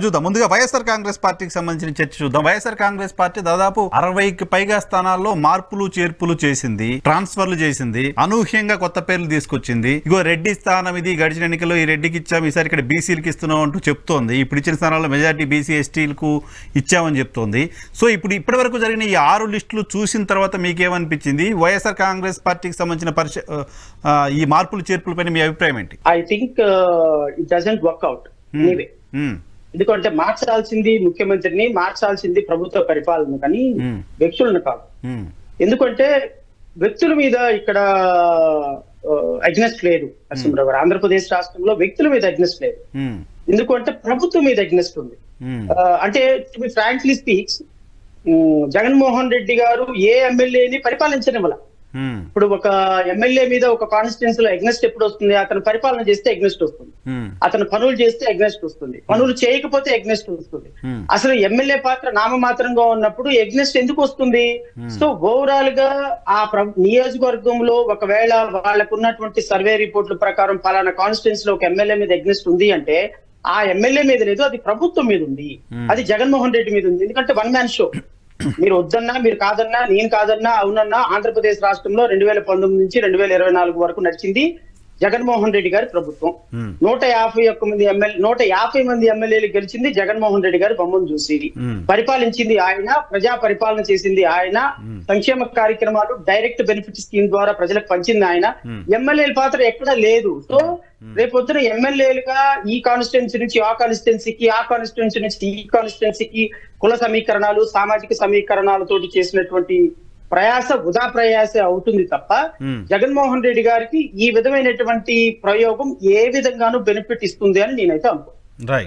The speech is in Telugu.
చూద్దాం. ముందుగా వైఎస్ఆర్ కాంగ్రెస్ పార్టీకి సంబంధించిన చర్చ చూద్దాం. వైఎస్ఆర్ కాంగ్రెస్ పార్టీ దాదాపు 60కి పైగా స్థానాల్లో మార్పులు చేర్పులు చేసింది, ట్రాన్స్ఫర్లు చేసింది, అనూహ్యంగా కొత్త పేర్లు తీసుకొచ్చింది. ఇగో రెడ్డి స్థానం ఇది, గడిచిన ఎన్నికల్లో ఈ రెడ్డికి ఇచ్చాం, ఈసారి ఇక్కడ బీసీలకు ఇస్తున్నాం అంటూ చెప్తోంది. ఇప్పుడు ఇచ్చిన స్థానాల్లో మెజారిటీ బీసీ ఎస్టీలకు ఇచ్చామని చెప్తోంది. సో ఇప్పటి వరకు జరిగిన ఈ 6 లిస్టులు చూసిన తర్వాత మీకేమనిపించింది? వైఎస్ఆర్ కాంగ్రెస్ పార్టీకి సంబంధించిన ఈ మార్పులు చేర్పులపైన మీ అభిప్రాయం ఏంటి? I think it doesn't work out anyway. ఎందుకంటే మార్చాల్సింది ముఖ్యమంత్రిని, మార్చాల్సింది ప్రభుత్వ పరిపాలన కానీ వ్యక్తులను కాదు. ఎందుకంటే వ్యక్తుల మీద ఇక్కడ అగ్నెస్ట్ లేదు నరసింహరావు గారు. ఆంధ్రప్రదేశ్ రాష్ట్రంలో వ్యక్తుల మీద అగ్నెస్ట్ లేదు. ఎందుకంటే ప్రభుత్వం మీద అగ్నెస్ట్ ఉంది. అంటే to be frankly speaks, Jaganmohan Reddy గారు ఏ ఎమ్మెల్యేని పరిపాలించనివ్వాల. ఇప్పుడు ఒక ఎమ్మెల్యే మీద ఒక కాన్స్టిట్యున్సీ లో ఎగ్నెస్ట్ ఎప్పుడు వస్తుంది? అతను పరిపాలన చేస్తే ఎగ్నెస్ట్ వస్తుంది, అతను పనులు చేస్తే ఎగ్నెస్ట్ వస్తుంది, పనులు చేయకపోతే ఎగ్నెస్ట్ వస్తుంది. అసలు ఎమ్మెల్యే పాత్ర నామమాత్రంగా ఉన్నప్పుడు ఎగ్నెస్ట్ ఎందుకు వస్తుంది? సో ఓవరాల్ గా ఆ నియోజకవర్గంలో ఒకవేళ వాళ్ళకు ఉన్నటువంటి సర్వే రిపోర్ట్ల ప్రకారం పలానా కాన్స్టిట్యున్సీ లో ఒక ఎమ్మెల్యే మీద ఎగ్నెస్ట్ ఉంది అంటే ఆ ఎమ్మెల్యే మీద లేదు, అది ప్రభుత్వం మీద ఉంది, అది జగన్మోహన్ రెడ్డి మీద ఉంది. ఎందుకంటే వన్ మ్యాన్ షో. మీరు వద్దన్నా, మీరు కాదన్నా, నేను కాదన్నా, అవునన్నా, ఆంధ్రప్రదేశ్ రాష్ట్రంలో 2019 నుంచి 2024 వరకు నడిచింది జగన్మోహన్ రెడ్డి గారి ప్రభుత్వం. 150 మంది ఎమ్మెల్యేలు గెలిచింది జగన్మోహన్ రెడ్డి గారి బొమ్మను చూసి. పరిపాలించింది ఆయన, ప్రజా పరిపాలన చేసింది ఆయన, సంక్షేమ కార్యక్రమాలు డైరెక్ట్ బెనిఫిట్ స్కీమ్ ద్వారా ప్రజలకు పంచింది ఆయన. ఎమ్మెల్యేల పాత్ర ఎక్కడా లేదు. సో రేపొద్దున ఎమ్మెల్యేలుగా ఈ కాన్స్టిట్యున్సీ నుంచి ఆ కాన్స్టిట్యున్సీకి, ఆ కాన్స్టిట్యున్సీ నుంచి ఈ కాన్స్టిట్యున్సీకి కుల సమీకరణాలు, సామాజిక సమీకరణాలతోటి చేసినటువంటి ప్రయాస వృధా ప్రయాస అవుతుంది తప్ప జగన్మోహన్ రెడ్డి గారికి ఈ విధమైనటువంటి ప్రయోగం ఏ విధంగానూ బెనిఫిట్ ఇస్తుంది అని నేనైతే అనుకో.